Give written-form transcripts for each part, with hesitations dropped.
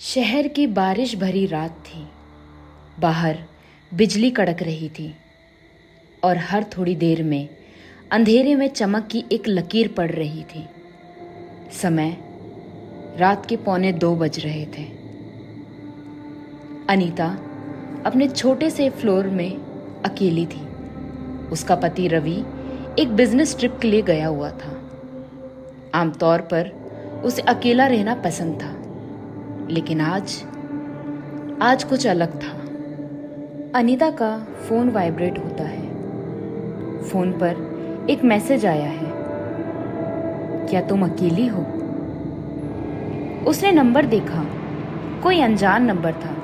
शहर की बारिश भरी रात थी। बाहर बिजली कड़क रही थी और हर थोड़ी देर में अंधेरे में चमक की एक लकीर पड़ रही थी। समय रात के 1:45 बज रहे थे। अनीता अपने छोटे से फ्लोर में अकेली थी। उसका पति रवि एक बिजनेस ट्रिप के लिए गया हुआ था। आमतौर पर उसे अकेला रहना पसंद था, लेकिन आज कुछ अलग था। अनीता का फोन वाइब्रेट होता है। फोन पर एक मैसेज आया है, क्या तुम अकेली हो? उसने नंबर देखा, कोई अनजान नंबर था।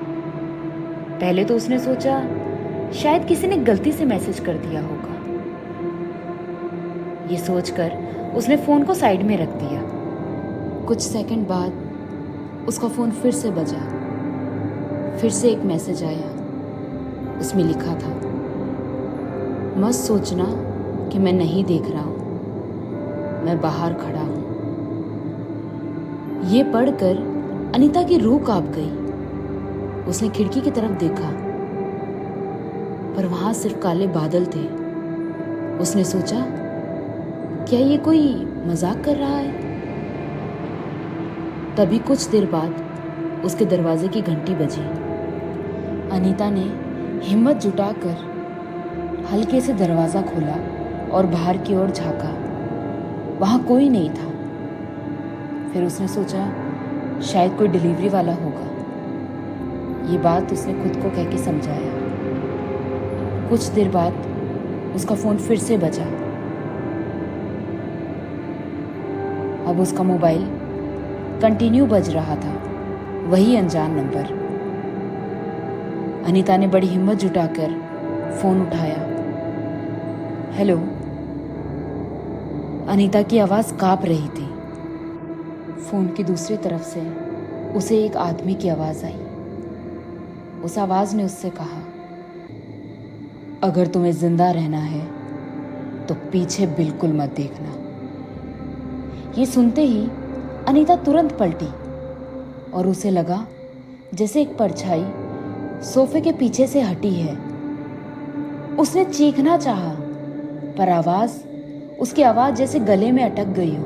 पहले तो उसने सोचा शायद किसी ने गलती से मैसेज कर दिया होगा। ये सोचकर उसने फोन को साइड में रख दिया। कुछ सेकंड बाद उसका फोन फिर से बजा। फिर से एक मैसेज आया। उसमें लिखा था, मत सोचना कि मैं नहीं देख रहा हूं, मैं बाहर खड़ा हूं। ये पढ़कर अनीता की रूह कांप गई। उसने खिड़की की तरफ देखा, पर वहां सिर्फ काले बादल थे। उसने सोचा, क्या ये कोई मजाक कर रहा है? तभी कुछ देर बाद उसके दरवाजे की घंटी बजी। अनीता ने हिम्मत जुटाकर हल्के से दरवाजा खोला और बाहर की ओर झांका। वहां कोई नहीं था। फिर उसने सोचा शायद कोई डिलीवरी वाला होगा। ये बात उसने खुद को कह के समझाया। कुछ देर बाद उसका फोन फिर से बजा। अब उसका मोबाइल कंटिन्यू बज रहा था, वही अनजान नंबर। अनीता ने बड़ी हिम्मत जुटाकर फोन उठाया। हेलो। अनीता की आवाज कांप रही थी। फोन की दूसरी तरफ से उसे एक आदमी की आवाज आई। उस आवाज ने उससे कहा, अगर तुम्हें जिंदा रहना है तो पीछे बिल्कुल मत देखना। ये सुनते ही अनीता तुरंत पलटी और उसे लगा जैसे एक परछाई सोफे के पीछे से हटी है। उसने चीखना चाहा, पर उसकी आवाज जैसे गले में अटक गई हो।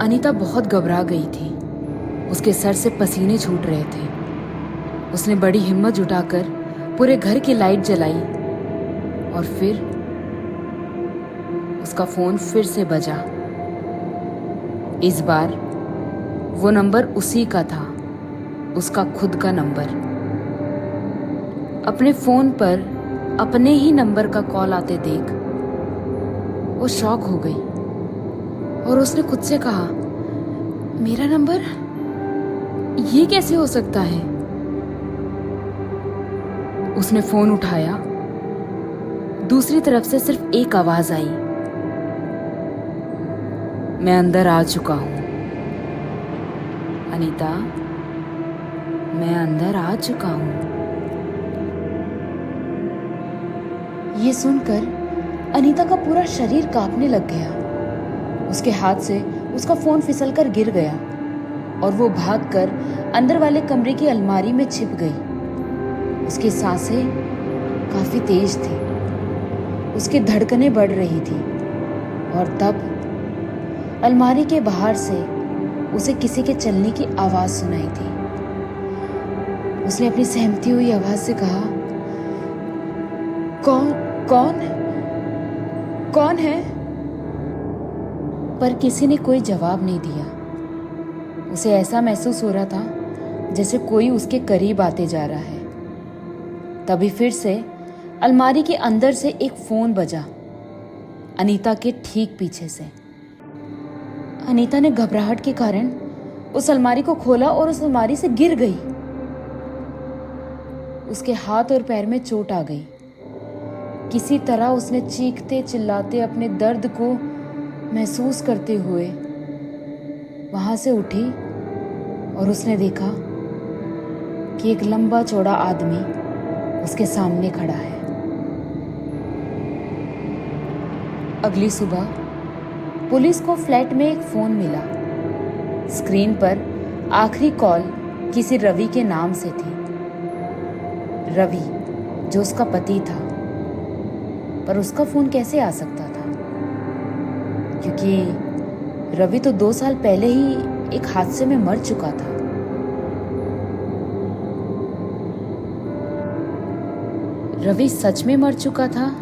अनीता बहुत घबरा गई थी। उसके सर से पसीने छूट रहे थे। उसने बड़ी हिम्मत जुटाकर पूरे घर की लाइट जलाई और फिर उसका फोन फिर से बजा। इस बार वो नंबर उसी का था, उसका खुद का नंबर। अपने फोन पर अपने ही नंबर का कॉल आते देख वो शॉक हो गई और उसने खुद से कहा, मेरा नंबर? ये कैसे हो सकता है? उसने फोन उठाया। दूसरी तरफ से सिर्फ एक आवाज आई, मैं अंदर आ चुका हूं। अनीता, मैं अंदर आ चुका हूं। ये सुनकर अनीता का पूरा शरीर कांपने लग गया। उसके हाथ से उसका फोन फिसलकर गिर गया और वो भागकर अंदर वाले कमरे की अलमारी में छिप गई। उसकी सांसें काफी तेज थी। उसकी धड़कनें बढ़ रही थी और तब अलमारी के बाहर से उसे किसी के चलने की आवाज सुनाई थी। उसने अपनी सहमती हुई आवाज से कहा, कौन है? पर किसी ने कोई जवाब नहीं दिया। उसे ऐसा महसूस हो रहा था जैसे कोई उसके करीब आते जा रहा है। तभी फिर से अलमारी के अंदर से एक फोन बजा, अनीता के ठीक पीछे से। अनीता ने घबराहट के कारण उस अलमारी को खोला और उस अलमारी से गिर गई। उसके हाथ और पैर में चोट आ गई। किसी तरह उसने चीखते चिल्लाते अपने दर्द को महसूस करते हुए वहां से उठी और उसने देखा कि एक लंबा चौड़ा आदमी उसके सामने खड़ा है। अगली सुबह पुलिस को फ्लैट में एक फोन मिला। स्क्रीन पर आखिरी कॉल किसी रवि के नाम से थी। रवि, जो उसका पति था। पर उसका फोन कैसे आ सकता था? क्योंकि रवि तो 2 साल पहले ही एक हादसे में मर चुका था। रवि सच में मर चुका था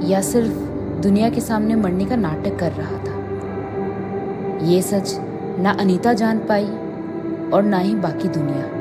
या सिर्फ दुनिया के सामने मरने का नाटक कर रहा था? ये सच ना अनीता जान पाई और ना ही बाकी दुनिया।